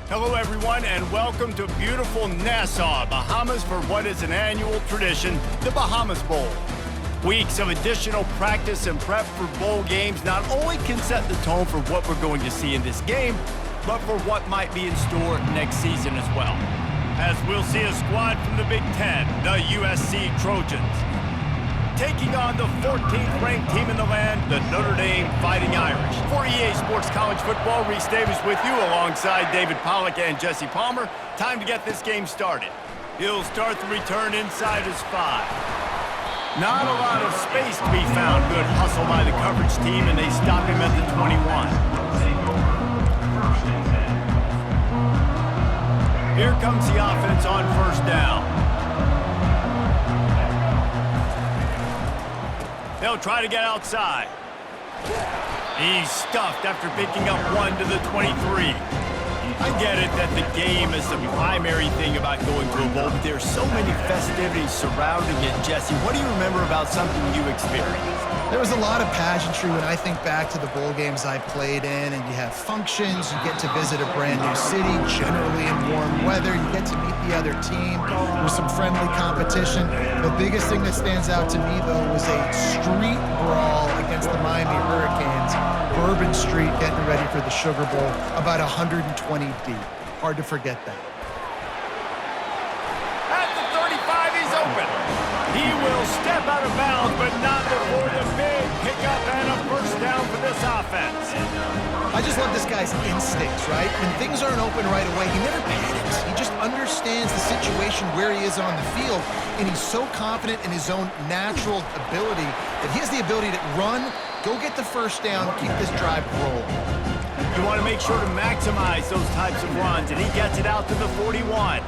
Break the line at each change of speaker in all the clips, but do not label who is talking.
Hello, everyone, and welcome to beautiful Nassau, Bahamas, for what is an annual tradition, the Bahamas Bowl. Weeks of additional practice and prep for bowl games not only can set the tone for what we're going to see in this game, but for what might be in store next season as well. As we'll see a squad from the Big Ten, the USC Trojans, taking on the 14th ranked team in the land, the Notre Dame Fighting Irish. For EA Sports College Football, Reese Davis with you alongside David Pollack and Jesse Palmer. Time to get this game started. He'll start the return inside his 5. Not a lot of space to be found. Good hustle by the coverage team, and they stop him at the 21. Here comes the offense on first down. They'll try to get outside. He's stuffed after picking up 1 to the 23. I get it that the game is the primary thing about going to a bowl, but there's so many festivities surrounding it. Jesse, what do you remember about something you experienced?
There was a lot of pageantry when I think back to the bowl games I played in, and you have functions, you get to visit a brand new city, generally in warm weather, you get to meet the other team, there's some friendly competition. The biggest thing that stands out to me, though, was a street brawl against the Miami Hurricanes, Bourbon Street, getting ready for the Sugar Bowl, about 120 deep. Hard to forget that.
At the 35, he's open. He will step out of bounds, but not before the big pickup and a first down for this offense.
I just love this guy's instincts, right? When things aren't open right away, he never panics. He just understands the situation where he is on the field, and he's so confident in his own natural ability that he has the ability to run, go get the first down, keep this drive rolling.
You want to make sure to maximize those types of runs, and he gets it out to the 41.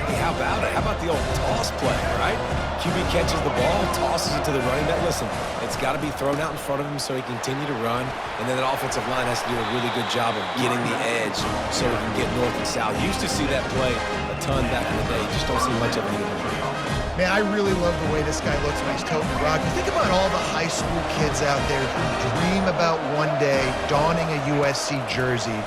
Hey, how about it? How about the old toss play, right? QB catches the ball, tosses it to the running back. Listen, it's got to be thrown out in front of him so he can continue to run, and then that offensive line has to do a really good job of getting the edge so he can get north and south. You used to see that play a ton back in the day. You just don't see much of it anymore.
Man, I really love the way this guy looks when he's toting the rock. You think about all the high school kids out there who dream about one day donning a USC jersey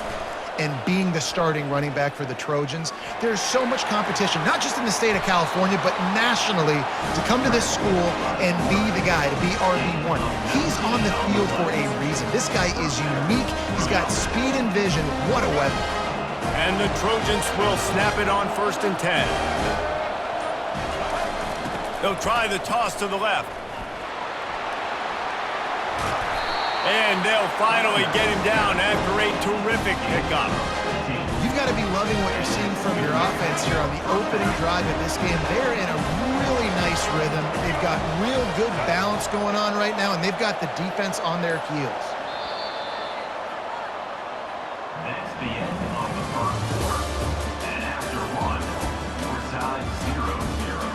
and being the starting running back for the Trojans. There's so much competition, not just in the state of California, but nationally, to come to this school and be the guy, to be RB1. He's on the field for a reason. This guy is unique. He's got speed and vision. What a weapon.
And the Trojans will snap it on 1st and 10. They'll try the toss to the left. And they'll finally get him down after a terrific pickup.
You've got to be loving what you're seeing from your offense here on the opening drive of this game. They're in a really nice rhythm. They've got real good balance going on right now, and they've got the defense on their heels.
That's the end of the first quarter. And after one, we're tied 0-0.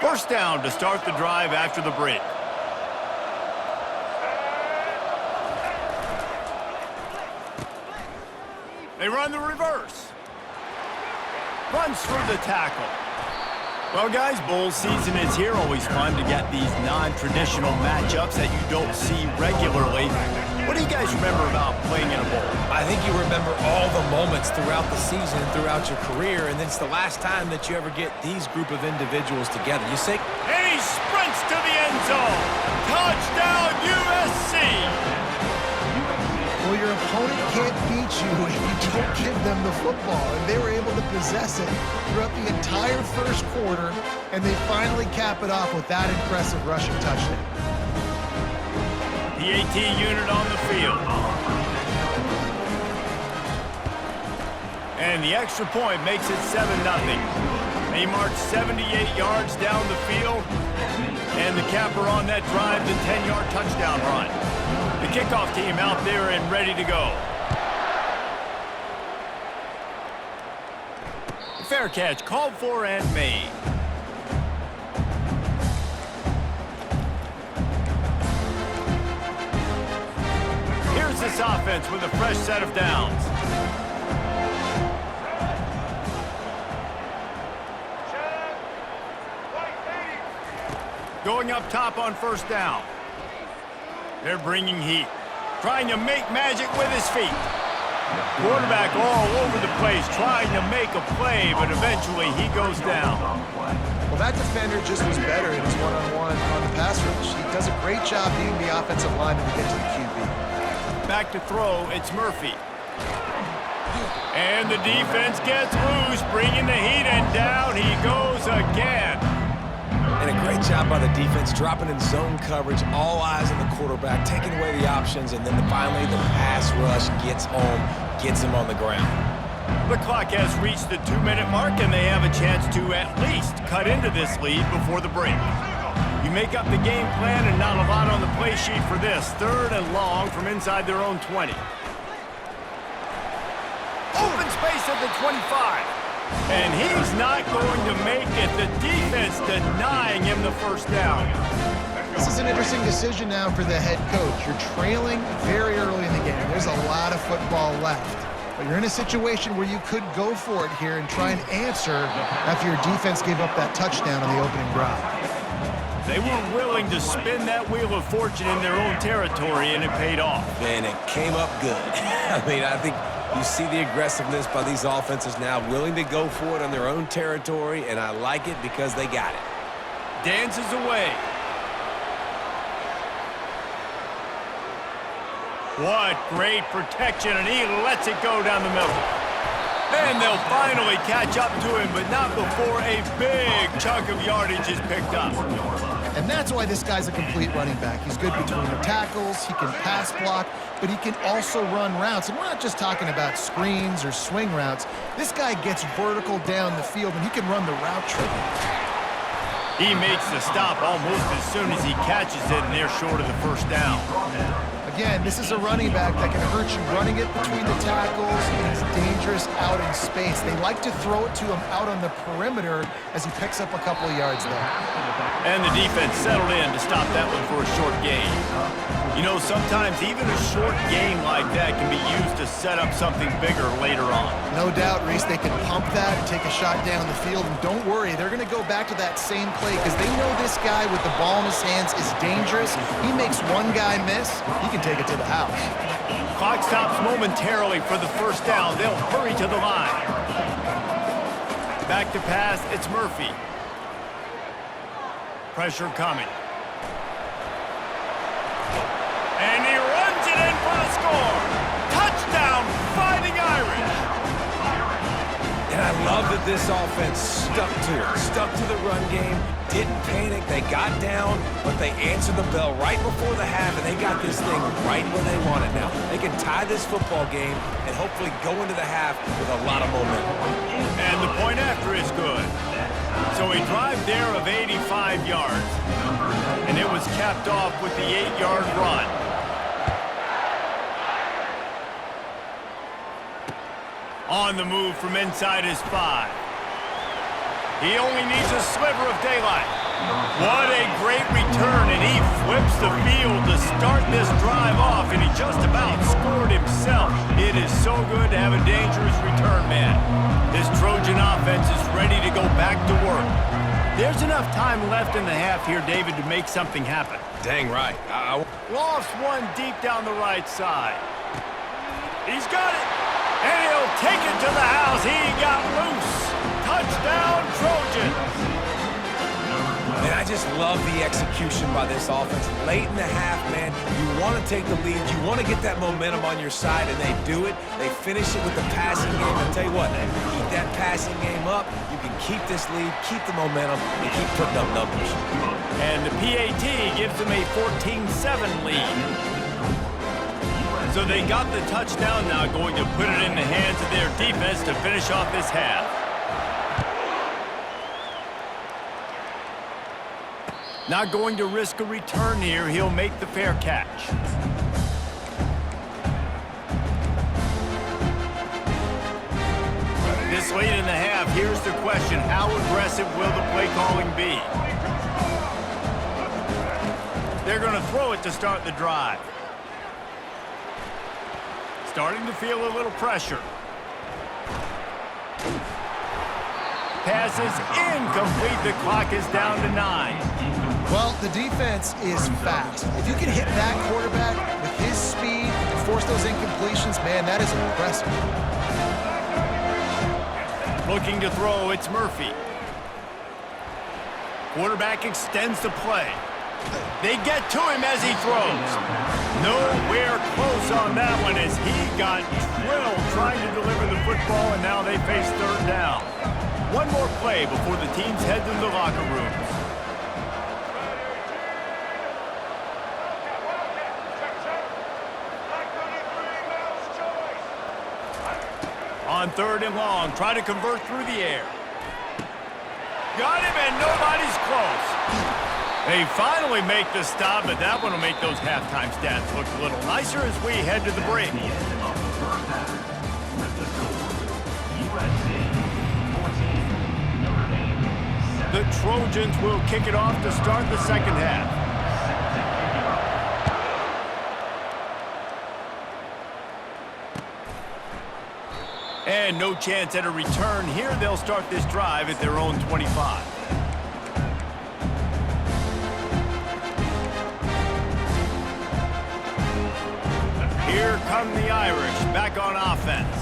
First down to start the drive after the break. They run the reverse. Runs through the tackle. Well, guys, bowl season is here. Always fun to get these non-traditional matchups that you don't see regularly. What do you guys remember about playing in a bowl?
I think you remember all the moments throughout the season, throughout your career, and it's the last time that you ever get these group of individuals together. You say,
And he sprints to the end zone. Touchdown, USC!
Well, your opponent can't beat you if you don't give them the football, and they were able to possess it throughout the entire first quarter, and they finally cap it off with that impressive rushing touchdown.
The AT unit on the field. And the extra point makes it 7-0. They march 78 yards down the field, and the capper on that drive, the 10-yard touchdown run. The kickoff team out there and ready to go. Fair catch called for and made. Here's this offense with a fresh set of downs. Going up top on first down. They're bringing heat. Trying to make magic with his feet. Quarterback all over the place trying to make a play, but eventually he goes down.
Well, that defender just was better in his one-on-one on the pass rush. He does a great job being the offensive lineman to get to the QB.
Back to throw, it's Murphy. And the defense gets loose, bringing the heat, and down he goes again.
And a great job by the defense, dropping in zone coverage, all eyes on the quarterback, taking away the options, and then finally the pass rush gets home, gets him on the ground.
The clock has reached the 2-minute mark, and they have a chance to at least cut into this lead before the break. You make up the game plan, and not a lot on the play sheet for this. 3rd and long from inside their own 20. Open space at the 25. And he's not going to make it. The defense denying him the first down.
This is an interesting decision now for the head coach. You're trailing very early in the game. There's a lot of football left. But you're in a situation where you could go for it here and try and answer after your defense gave up that touchdown on the opening drive.
They were willing to spin that wheel of fortune in their own territory, and it paid off.
And it came up good. I mean, I think you see the aggressiveness by these offenses now, willing to go for it on their own territory, and I like it because they got it.
Dances away. What great protection, and he lets it go down the middle. And they'll finally catch up to him, but not before a big chunk of yardage is picked up.
And that's why this guy's a complete running back. He's good between the tackles, he can pass block, but he can also run routes. And we're not just talking about screens or swing routes. This guy gets vertical down the field, and he can run the route tree.
He makes the stop almost as soon as he catches it, and they're short of the first down.
Again, this is a running back that can hurt you running it between the tackles, and he's dangerous out in space. They like to throw it to him out on the perimeter as he picks up a couple of yards there.
And the defense settled in to stop that one for a short gain. You know, sometimes even a short gain like that can be used to set up something bigger later on.
No doubt, Reese, they can pump that and take a shot down the field. And don't worry, they're going to go back to that same play because they know this guy with the ball in his hands is dangerous. He makes one guy miss, he can take it to the house.
Clock stops momentarily for the first down. They'll hurry to the line. Back to pass, it's Murphy. Pressure coming. And he runs it in for the score. Touchdown, Fighting Irish.
And I love that this offense stuck to it, stuck to the run game, didn't panic, they got down, but they answered the bell right before the half, and they got this thing right where they want it now. They can tie this football game and hopefully go into the half with a lot of momentum.
And the point after is good. So a drive there of 85 yards, and it was capped off with the 8-yard run. On the move from inside his 5. He only needs a sliver of daylight. What a great return, and he flips the field to start this drive off, and he just about scored himself. It is so good to have a dangerous return man. This Trojan offense is ready to go back to work. There's enough time left in the half here, David, to make something happen.
Dang right.
Lofts one deep down the right side. He's got it. And he'll take it to the house. He got loose. Touchdown, Trojans.
And I just love the execution by this offense. Late in the half, man, you want to take the lead. You want to get that momentum on your side, and they do it. They finish it with the passing game. I'll tell you what, keep that passing game up. You can keep this lead, keep the momentum, and keep putting up numbers.
And the PAT gives them a 14-7 lead. So they got the touchdown, now going to put it in the hands of their defense to finish off this half. Not going to risk a return here. He'll make the fair catch. This late in the half, here's the question. How aggressive will the play calling be? They're going to throw it to start the drive. Starting to feel a little pressure. Pass is incomplete. The clock is down to 9.
Well, the defense is fast. If you can hit that quarterback with his speed and force those incompletions, man, that is impressive.
Looking to throw, it's Murphy. Quarterback extends the play. They get to him as he throws. Nowhere close on that one as he got drilled trying to deliver the football, and now they face third down. One more play before the teams head to the locker rooms. On third and long, try to convert through the air. Got him, and nobody's close. They finally make the stop, but that one will make those halftime stats look a little nicer as we head to the break.
The end of the first half. With the score, USC 14, Notre Dame 7.
The Trojans will kick it off to start the second half.
Set to kick it off.
And no chance at a return here. They'll start this drive at their own 25. Here come the Irish back on offense.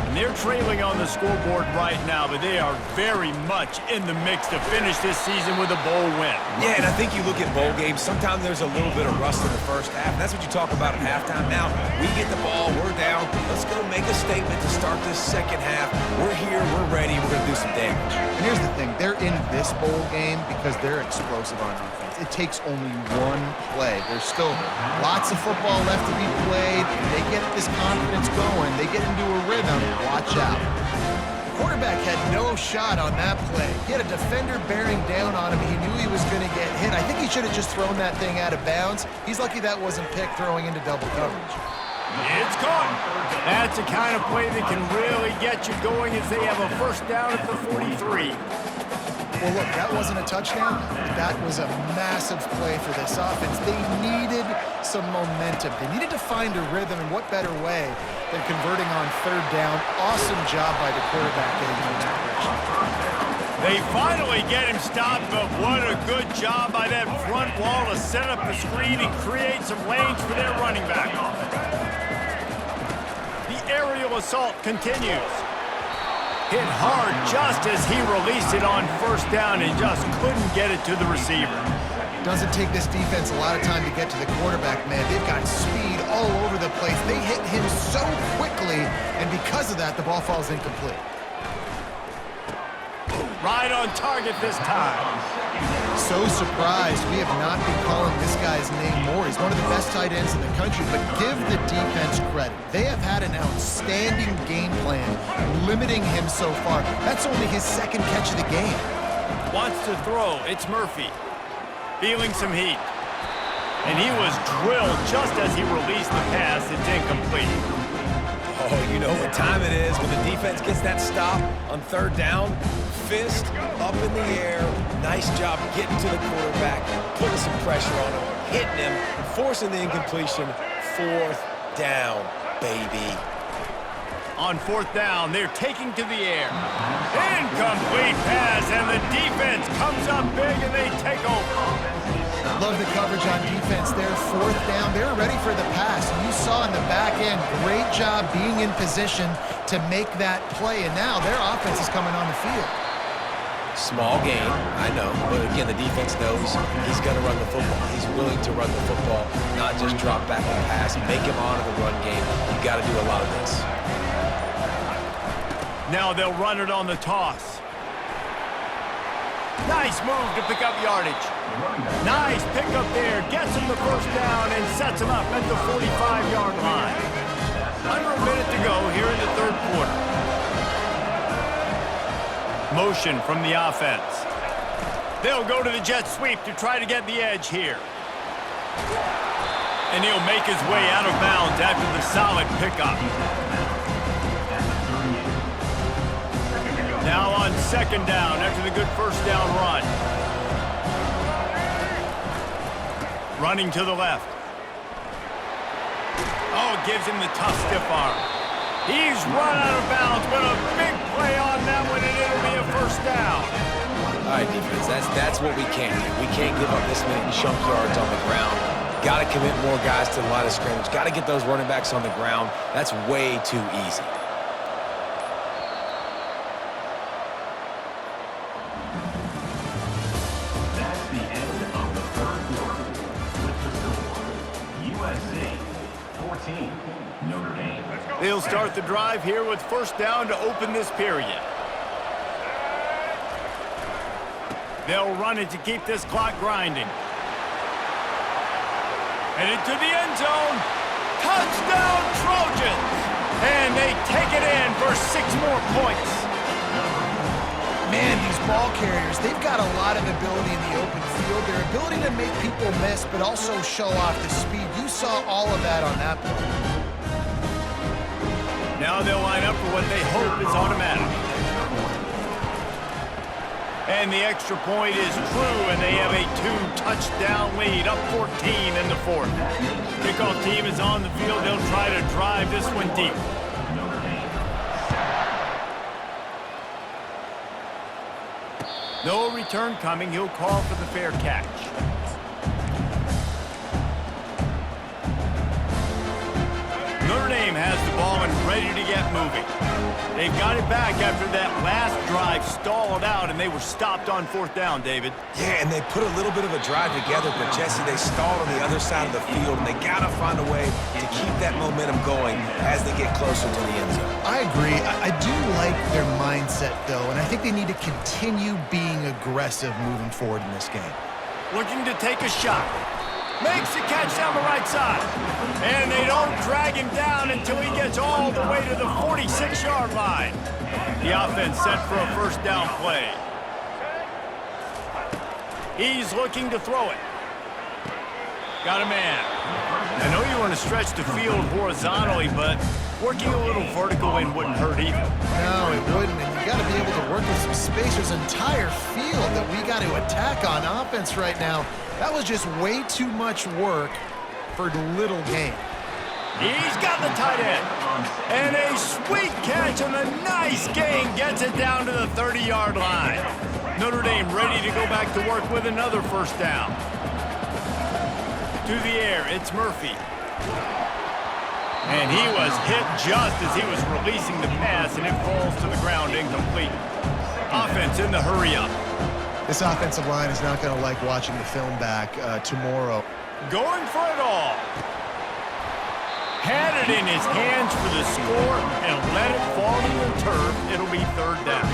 And they're trailing on the scoreboard right now, but they are very much in the mix to finish this season with a bowl win.
Yeah, and I think you look at bowl games, sometimes there's a little bit of rust in the first half. That's what you talk about at halftime. Now, we get the ball, we're down. Let's go make a statement to start this second half. We're here, we're ready, we're going to do some damage.
And here's the thing. They're in this bowl game because they're explosive on offense. It takes only one play. There's still lots of football left to be played. If they get this confidence going, they get into a rhythm, watch out. The quarterback had no shot on that play. He had a defender bearing down on him. He knew he was going to get hit. I think he should have just thrown that thing out of bounds. He's lucky that wasn't picked throwing into double coverage.
It's caught. That's the kind of play that can really get you going as they have a first down at the 43.
Well, look, that wasn't a touchdown, but that was a massive play for this offense. They needed some momentum. They needed to find a rhythm, and what better way than converting on third down. Awesome job by the quarterback getting to his progression.
They finally get him stopped, but what a good job by that front wall to set up the screen and create some lanes for their running back. The aerial assault continues. Hit hard just as he released it on first down and just couldn't get it to the receiver.
Doesn't take this defense a lot of time to get to the quarterback, man. They've got speed all over the place. They hit him so quickly, and because of that, the ball falls incomplete.
Right on target this time.
So surprised we have not been calling this guy's name more. He's one of the best tight ends in the country, but give the defense credit. They have had an outstanding game plan, limiting him so far. That's only his second catch of the game.
Wants to throw. It's Murphy. Feeling some heat. And he was drilled just as he released the pass. It's incomplete.
Oh, you know what time it is when the defense gets that stop on third down. Fist up in the air. Nice job getting to the quarterback, putting some pressure on him, hitting him, forcing the incompletion. Fourth down, baby.
On fourth down, they're taking to the air. Incomplete pass, and the defense comes up big, and they take over.
Love the coverage on defense there. Fourth down, they're ready for the pass. You saw in the back end, great job being in position to make that play, and now their offense is coming on the field.
Small game, I know, but again, the defense knows he's going to run the football. He's willing to run the football, not just drop back and pass, make him honor the run game. You got to do a lot of this.
Now they'll run it on the toss. Nice move to pick up yardage. Nice pickup there. Gets him the first down and sets him up at the 45-yard line. Under a minute to go here in the third quarter. Motion from the offense. They'll go to the jet sweep to try to get the edge here. And he'll make his way out of bounds after the solid pickup. Now on second down after the good first down run. Running to the left. Oh, gives him the tough stiff arm. He's run out of bounds, but a big play on that one, and it'll be a first down.
All right, defense, that's what we can't do. We can't give up this many chunk yards on the ground. Got to commit more guys to the line of scrimmage. Got to get those running backs on the ground. That's way too easy.
That's the end of the third quarter. With the score, USC 14, Notre Dame.
They'll start the drive here with first down to open this period. They'll run it to keep this clock grinding. And into the end zone. Touchdown, Trojans! And they take it in for 6 more points.
Man, these ball carriers, they've got a lot of ability in the open field. Their ability to make people miss, but also show off the speed. You saw all of that on that play.
Now they'll line up for what they hope is automatic. And the extra point is true, and they have a 2-touchdown lead, up 14 in the fourth. Kickoff team is on the field. They'll try to drive this one deep. No return coming. He'll call for the fair catch. Notre Dame has the ball and ready to get moving. They've got it back after that last drive stalled out, and they were stopped on fourth down, David.
Yeah, and they put a little bit of a drive together, but Jesse, they stalled on the other side of the field, and they got to find a way to keep that momentum going as they get closer to the end zone.
I agree. I do like their mindset, though, and I think they need to continue being aggressive moving forward in this game.
Looking to take a shot. Makes the catch down the right side. And they don't drag him down until he gets all the way to the 46-yard line. The offense set for a first down play. He's looking to throw it. Got a man. I know you want to stretch the field horizontally, but working a little vertical in wouldn't hurt either.
No, it wouldn't, and you got to be able to work with some space. There's an entire field that we got to attack on offense right now. That was just way too much work for little gain.
He's got the tight end. And a sweet catch and a nice gain gets it down to the 30-yard line. Notre Dame ready to go back to work with another first down. To the air, it's Murphy. And he was hit just as he was releasing the pass, and it falls to the ground incomplete. Offense in the hurry-up.
This offensive line is not going to like watching the film back tomorrow.
Going for it all. Had it in his hands for the score and let it fall to the turf. It'll be third down.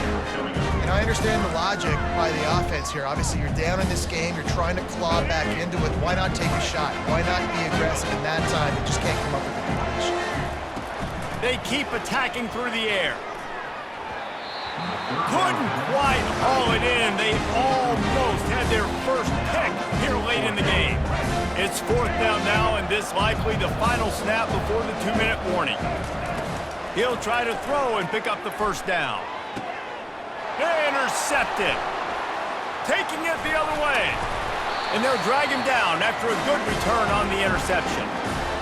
And I understand the logic by the offense here. Obviously, you're down in this game. You're trying to claw back into it. Why not take a shot? Why not be aggressive in that time? You just can't come up with a completion.
They keep attacking through the air. Couldn't quite haul it in. They almost had their first pick here late in the game. It's fourth down now, and this likely the final snap before the 2-minute warning. He'll try to throw and pick up the first down. Intercepted. Taking it the other way. And they'll drag him down after a good return on the interception.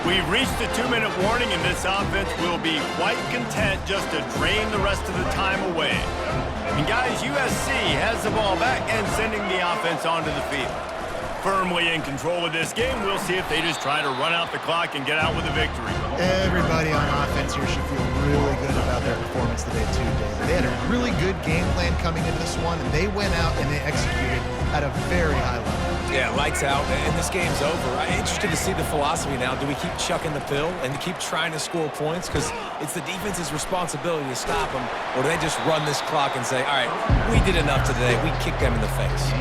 We've reached the 2-minute warning, and this offense will be quite content just to drain the rest of the time away. And guys, USC has the ball back and sending the offense onto the field. Firmly in control of this game, we'll see if they just try to run out the clock and get out with a victory.
Everybody on offense here should feel really good about their performance today, too, David. They had a really good game plan coming into this one, and they went out and they executed at a very high level.
Yeah, lights out, and this game's over. I'm interested to see the philosophy now. Do we keep chucking the pill and keep trying to score points? Because it's the defense's responsibility to stop them. Or do they just run this clock and say, all right, we did enough today. We kicked them in the face.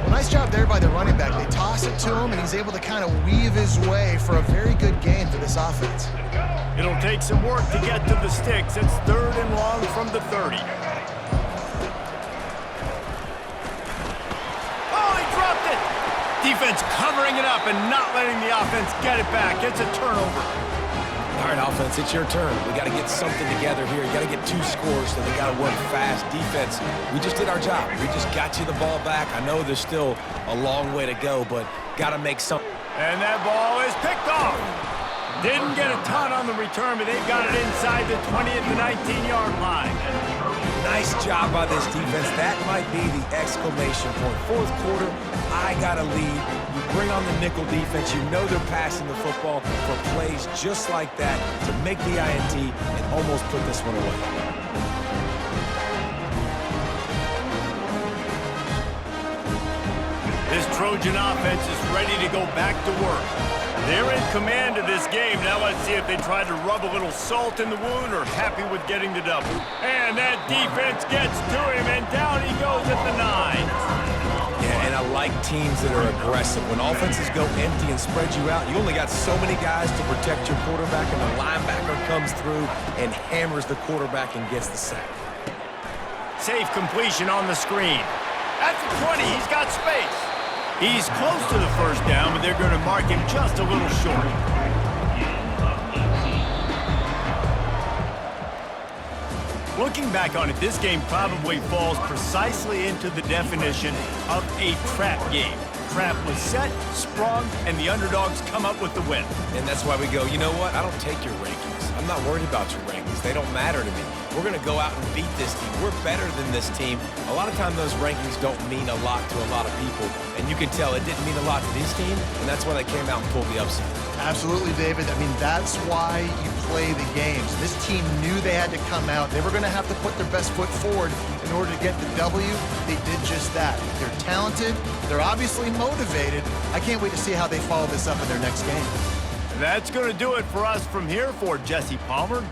Well, nice job there by the running back. They toss it to him, and he's able to kind of weave his way for a very good gain for this offense.
It'll take some work to get to the sticks. It's third and long from the 30. Defense covering it up and not letting the offense get it back. It's a turnover.
All right, offense, it's your turn. We got to get something together here. You got to get 2 scores, so they got to work fast. Defense, we just did our job. We just got you the ball back. I know there's still a long way to go, but got to make something.
And that ball is picked off. Didn't get a ton on the return, but they've got it inside the 20 at the 19-yard line.
Nice job by this defense. That might be the exclamation point. Fourth quarter, I got a lead. You bring on the nickel defense. You know they're passing the football for plays just like that to make the INT and almost put this one away.
This Trojan offense is ready to go back to work. They're in command of this game. Now let's see if they try to rub a little salt in the wound or happy with getting the double. And that defense gets to him, and down he goes at the 9.
Yeah, and I like teams that are aggressive. When offenses go empty and spread you out, you only got so many guys to protect your quarterback, and the linebacker comes through and hammers the quarterback and gets the sack.
Safe completion on the screen. At the 20, he's got space. He's close to the first down, but they're going to mark him just a little short. Looking back on it, this game probably falls precisely into the definition of a trap game. Trap was set, sprung, and the underdogs come up with the win.
And that's why we go, you know what? I don't take your rankings. I'm not worried about your rankings. They don't matter to me. We're going to go out and beat this team. We're better than this team. A lot of times those rankings don't mean a lot to a lot of people. And you can tell it didn't mean a lot to this team, and that's why they came out and pulled the upset.
Absolutely, David. I mean, that's why you play the games. This team knew they had to come out. They were going to have to put their best foot forward in order to get the W. They did just that. They're talented. They're obviously motivated. I can't wait to see how they follow this up in their next game.
That's going to do it for us from here. For Jesse Palmer,